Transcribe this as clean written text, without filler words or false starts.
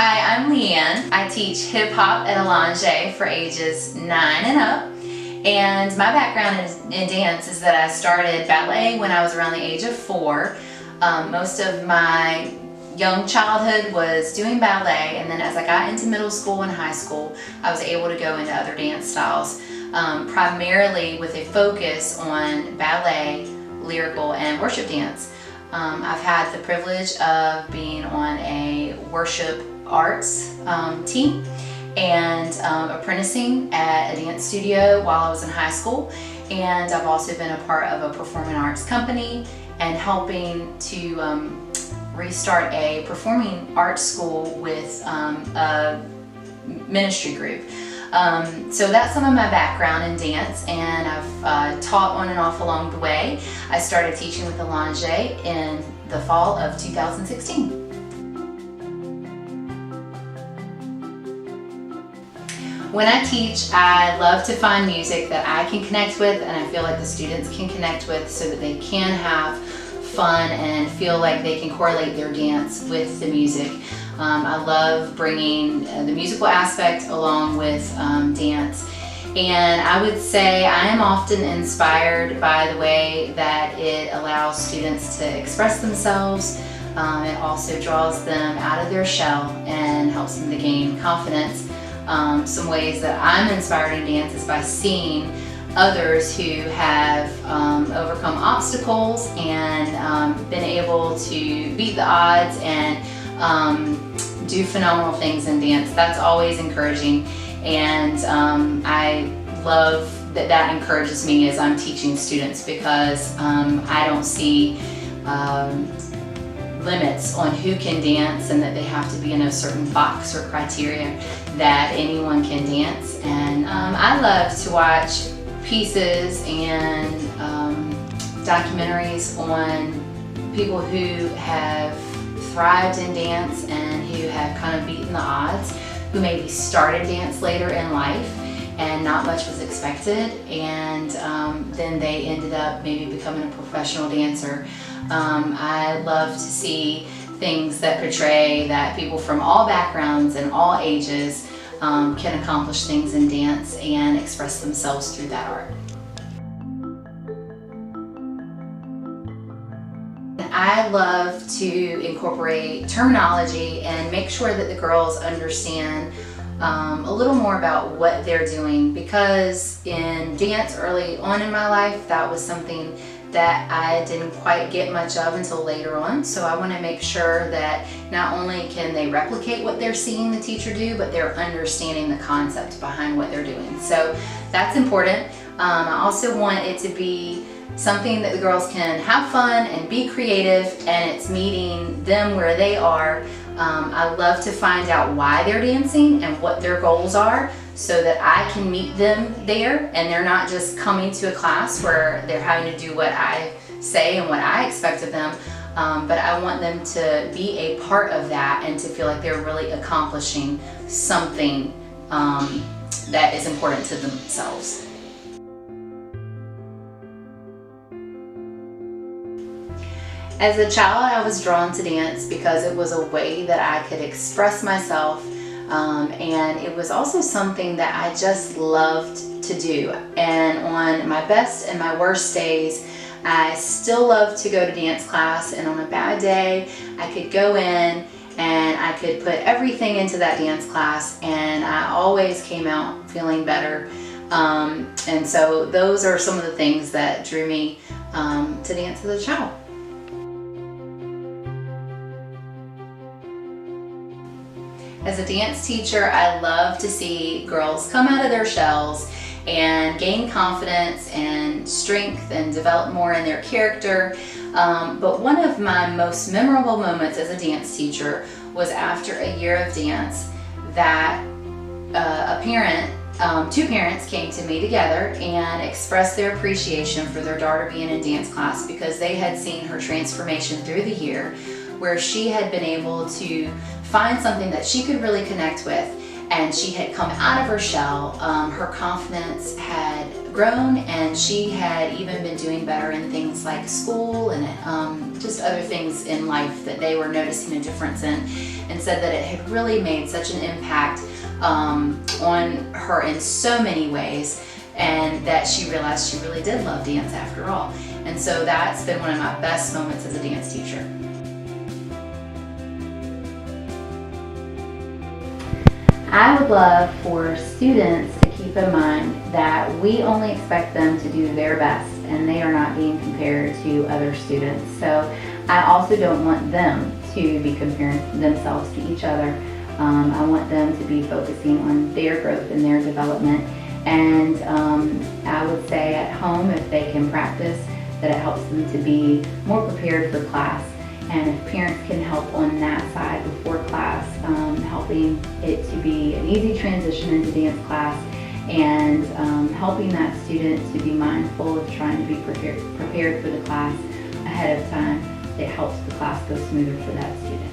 Hi, I'm Leigh-Ann. I teach hip hop at Allonge for ages 9 and up. And my background in dance is that I started ballet when I was around the age of 4. Most of my young childhood was doing ballet, and then as I got into middle school and high school, I was able to go into other dance styles, primarily with a focus on ballet, lyrical, and worship dance. I've had the privilege of being on a worship arts team and apprenticing at a dance studio while I was in high school, and I've also been a part of a performing arts company and helping to restart a performing arts school with a ministry group. So that's some of my background in dance, and I've taught on and off along the way. I started teaching with Allonge in the fall of 2016. When I teach, I love to find music that I can connect with and I feel like the students can connect with, so that they can have fun and feel like they can correlate their dance with the music. I love bringing the musical aspect along with dance, and I would say I am often inspired by the way that it allows students to express themselves. It also draws them out of their shell and helps them to gain confidence. Some ways that I'm inspired in dance is by seeing others who have overcome obstacles and been able to beat the odds and do phenomenal things in dance. That's always encouraging, and I love that that encourages me as I'm teaching students, because I don't see limits on who can dance and that they have to be in a certain box or criteria. That anyone can dance. And I love to watch pieces and documentaries on people who have thrived in dance and who have kind of beaten the odds, who maybe started dance later in life and not much was expected, and then they ended up maybe becoming a professional dancer. I love to see things that portray that people from all backgrounds and all ages can accomplish things in dance and express themselves through that art. I love to incorporate terminology and make sure that the girls understand a little more about what they're doing, because in dance early on in my life, that was something that I didn't quite get much of until later on. So I want to make sure that not only can they replicate what they're seeing the teacher do, but they're understanding the concept behind what they're doing. So that's important. I also want it to be something that the girls can have fun and be creative, and it's meeting them where they are. I love to find out why they're dancing and what their goals are, so that I can meet them there and they're not just coming to a class where they're having to do what I say and what I expect of them, but I want them to be a part of that and to feel like they're really accomplishing something that is important to themselves. As a child, I was drawn to dance because it was a way that I could express myself, and it was also something that I just loved to do. And on my best and my worst days, I still love to go to dance class, and on a bad day, I could go in and I could put everything into that dance class, and I always came out feeling better. And so those are some of the things that drew me to dance as a child. As a dance teacher, I love to see girls come out of their shells and gain confidence and strength and develop more in their character. But one of my most memorable moments as a dance teacher was after a year of dance that two parents came to me together and expressed their appreciation for their daughter being in dance class, because they had seen her transformation through the year, where she had been able to find something that she could really connect with, and she had come out of her shell. Her confidence had grown, and she had even been doing better in things like school and just other things in life that they were noticing a difference in, and said that it had really made such an impact on her in so many ways, and that she realized she really did love dance after all. And so that's been one of my best moments as a dance teacher. I would love for students to keep in mind that we only expect them to do their best, and they are not being compared to other students. So I also don't want them to be comparing themselves to each other. I want them to be focusing on their growth and their development. And I would say at home, if they can practice, that it helps them to be more prepared for class. And if parents can help on that side before class, helping it to be an easy transition into dance class, and helping that student to be mindful of trying to be prepared for the class ahead of time, it helps the class go smoother for that student.